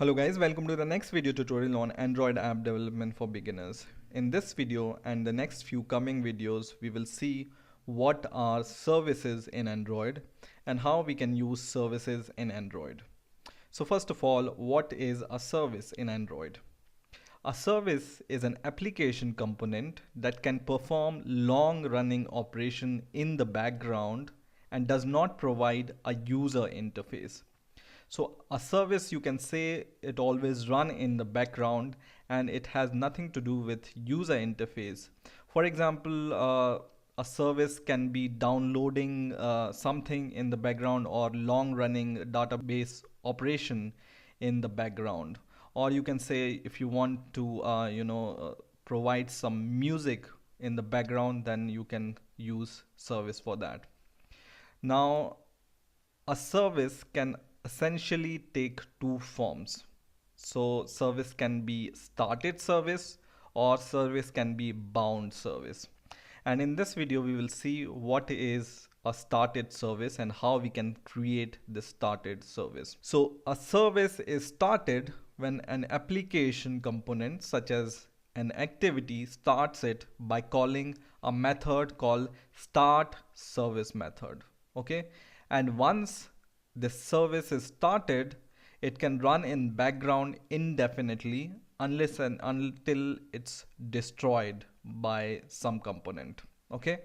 Hello guys, welcome to the next video tutorial on Android app development for beginners. In this video and the next few coming videos, we will see what are services in Android and how we can use services in Android. So first of all, what is a service in Android? A service is an application component that can perform long-running operation in the background and does not provide a user interface. So a service, you can say, it always run in the background and it has nothing to do with user interface. For example, a service can be downloading something in the background or long running database operation in the background. Or you can say if you want to provide some music in the background, then you can use service for that. Now a service can essentially take two forms. So service can be started service or service can be bound service. And in this video, we will see what is a started service and how we can create the started service. So a service is started when an application component such as an activity starts it by calling a method called start service method. Okay, and once this service is started, it can run in background indefinitely unless and until it's destroyed by some component. Okay,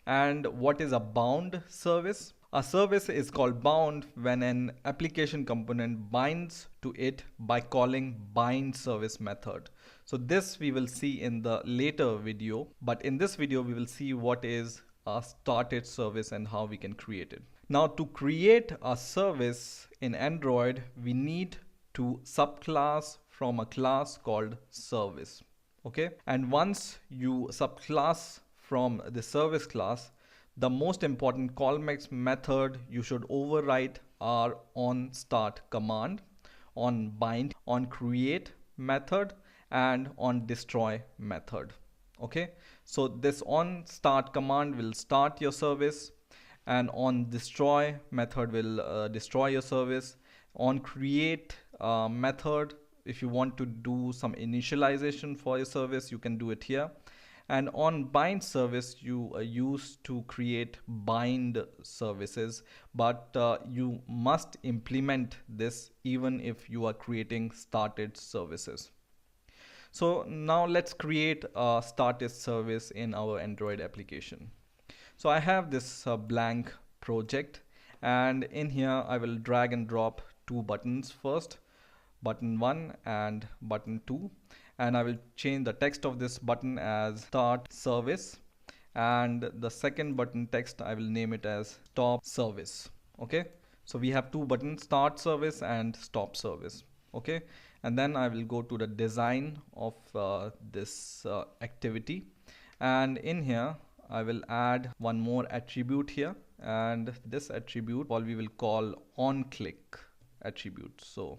and what is a bound service? A service is called bound when an application component binds to it by calling bind service method. So this we will see in the later video, but in this video we will see what is a started service and how we can create it. Now to create a service in Android, we need to subclass from a class called service. Okay, and once you subclass from the service class, the most important callbacks method you should overwrite are on start command, on bind, on create method, and on destroy method. Okay, so this on start command will start your service, and on destroy method will destroy your service. On create method, if you want to do some initialization for your service, you can do it here. And on bind service, you use to create bind services, but you must implement this even if you are creating started services. So now let's create a started service in our Android application. So I have this blank project, and in here I will drag and drop two buttons first, button 1 and button 2, and I will change the text of this button as start service, and the second button text I will name it as stop service. Okay, so we have two buttons, start service and stop service. Okay, and then I will go to the design of this activity, and in here I will add one more attribute here, and this attribute we will call on click attribute. So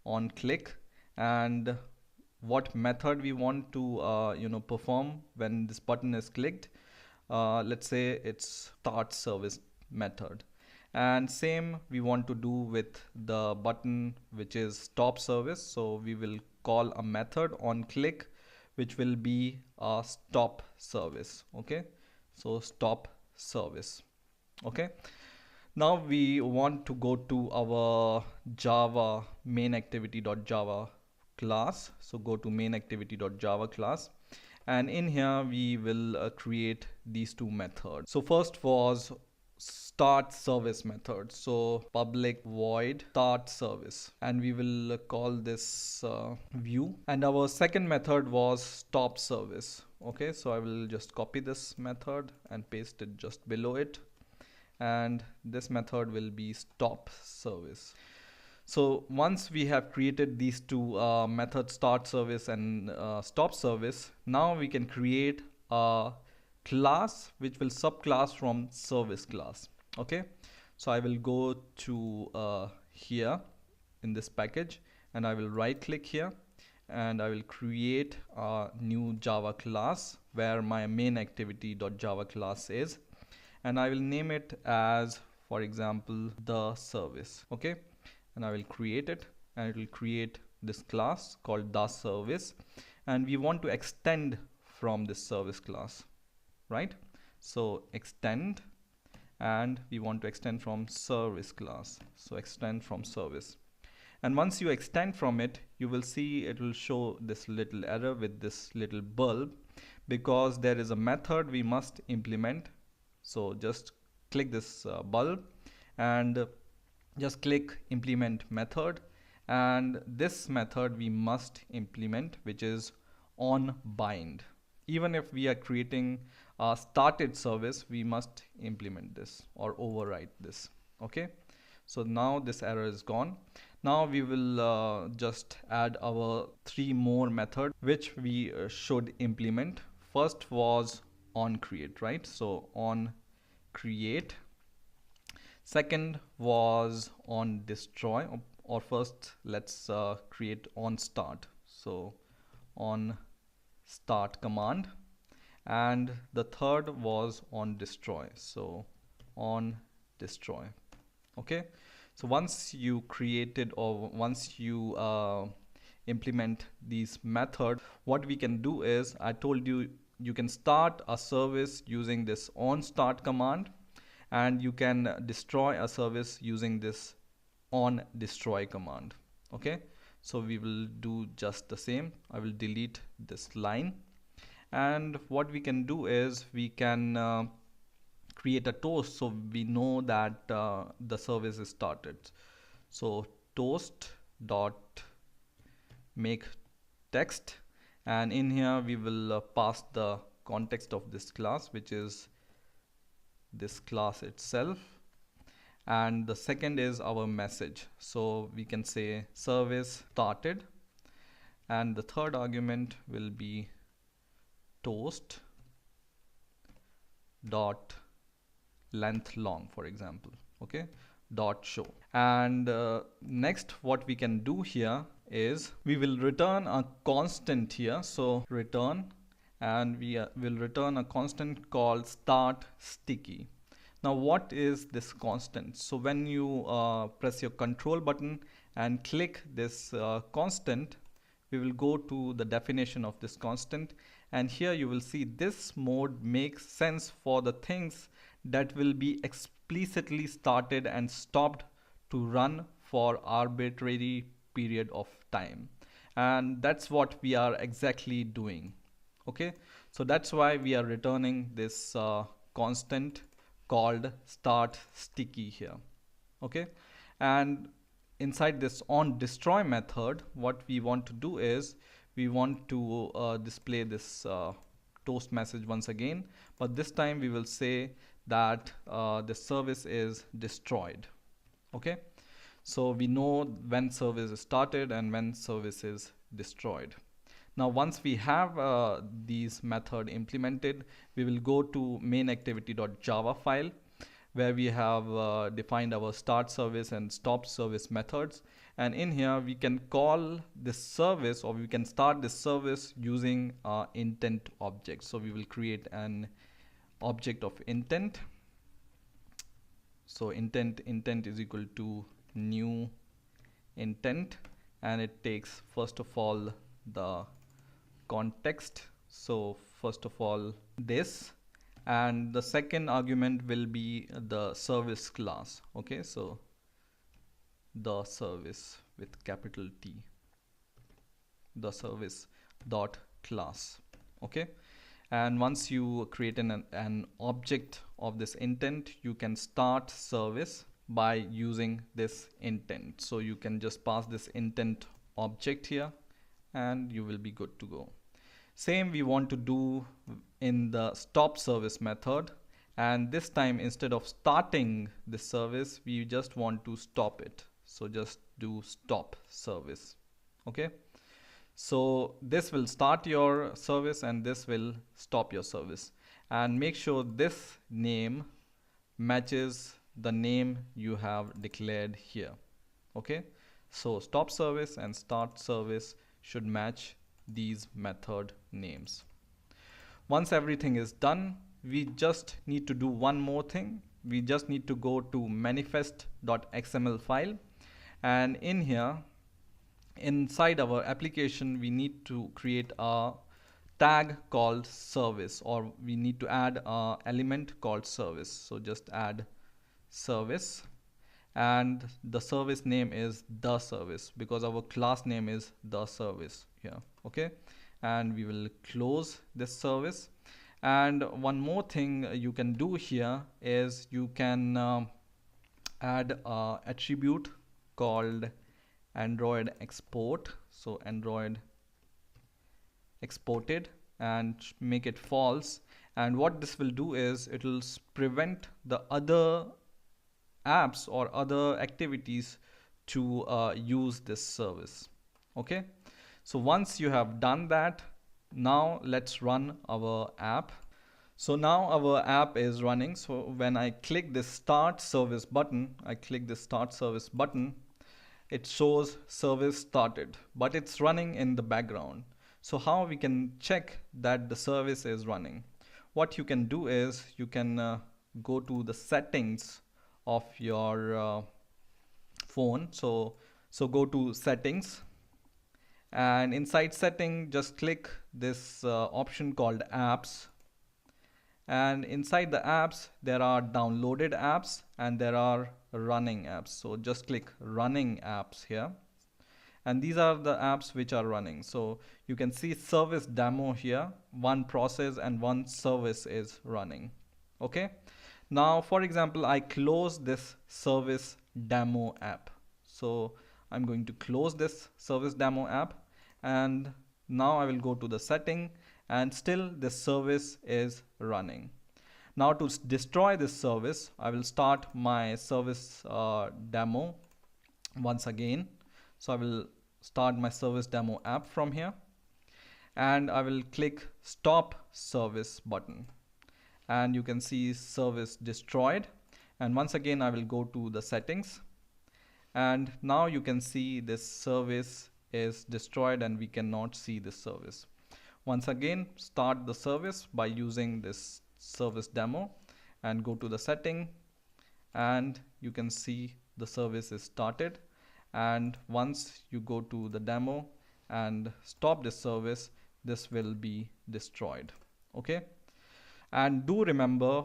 on click, and what method we want to perform when this button is clicked. Let's say it's start service method, and same we want to do with the button which is stop service. So we will call a method on click which will be a stop service. Okay, so stop service. Okay, now we want to go to our Java main activity.java class. So go to main activity.java class, and in here we will create these two methods. So first was start service method, so public void start service, and we will call this view, and our second method was stop service. Okay, so I will just copy this method and paste it just below it, and this method will be stop service. So once we have created these two methods, start service and stop service, now we can create a class which will subclass from service class. Okay, so I will go to here in this package, and I will right click here, and I will create a new Java class where my main activity.java class is, and I will name it as, for example, the service. Okay, and I will create it, and it will create this class called the service, and we want to extend from this service class, right? So extend, and we want to extend from service class, so extend from service. And once you extend from it, you will see it will show this little error with this little bulb, because there is a method we must implement. So just click this bulb and just click implement method, and this method we must implement, which is on bind. Even if we are creating a started service, we must implement this or override this. Okay, so now this error is gone. Now we will just add our 3 more methods which we should implement. First was on create, right? So on create. Second was on destroy, or first let's create on start. So on start command, and the third was on destroy, so on destroy. Okay, so once you created, or once you implement these method, what we can do is, I told you, you can start a service using this on start command, and you can destroy a service using this on destroy command. Okay, so we will do just the same. I will delete this line, and what we can do is we can create a toast, so we know that the service is started. So toast dot make text, and in here we will pass the context of this class, which is this class itself, and the second is our message, so we can say service started, and the third argument will be toast dot length long, for example. Okay, dot show. And next what we can do here is we will return a constant here, so return, and we will return a constant called start sticky. Now what is this constant? So when you press your control button and click this constant, we will go to the definition of this constant, and here you will see this mode makes sense for the things that will be explicitly started and stopped to run for arbitrary period of time, and that's what we are exactly doing. Okay, so that's why we are returning this constant called start sticky here. Okay, and inside this on destroy method, what we want to do is we want to display this toast message once again, but this time we will say that the service is destroyed. Okay, so we know when service is started and when service is destroyed. Now once we have these method implemented, we will go to main activity.java file, where we have defined our start service and stop service methods, and in here we can call this service, or we can start this service using intent object. So we will create an object of intent. So intent is equal to new intent, and it takes first of all the context, so first of all this, and the second argument will be the service class. Okay, so the service with capital T, the service dot class. Okay, and once you create an object of this intent, you can start service by using this intent. So you can just pass this intent object here, and you will be good to go. Same we want to do in the stop service method, and this time instead of starting this service, we just want to stop it. So just do stop service. Okay, so this will start your service and this will stop your service, and make sure this name matches the name you have declared here. Okay, so stop service and start service should match these method names. Once everything is done, we just need to do one more thing. We just need to go to manifest.xml file, and in here inside our application we need to create a tag called service, or we need to add a element called service. So just add service, and the service name is the service because our class name is the service here. Okay, and we will close this service. And one more thing you can do here is you can add a attribute called Android export. So Android exported, and make it false. And what this will do is it will prevent the other apps or other activities to use this service. Okay, so once you have done that, now let's run our app. So now our app is running. So when I click this start service button, it shows service started, but it's running in the background. So how we can check that the service is running? What you can do is you can go to the settings of your phone. So go to settings, and inside setting just click this option called apps. And inside the apps there are downloaded apps and there are running apps. So just click running apps here, and these are the apps which are running. So you can see service demo here, one process and one service is running. Okay, now for example I close this service demo app. So I'm going to close this service demo app, and now I will go to the setting, and still this service is running. Now to destroy this service, I will start my service demo once again. So I will start my service demo app from here, and I will click stop service button, and you can see service destroyed. And once again I will go to the settings, and now you can see this service is destroyed and we cannot see this service. Once again start the service by using this service demo and go to the setting, and you can see the service is started. And once you go to the demo and stop this service, this will be destroyed. Okay, and do remember,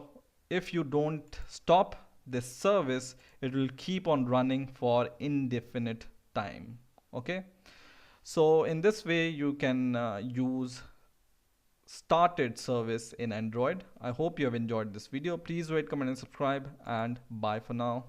if you don't stop this service, it will keep on running for indefinite time. Okay, so in this way you can use started service in Android. I hope you have enjoyed this video. Please rate, comment and subscribe, and bye for now.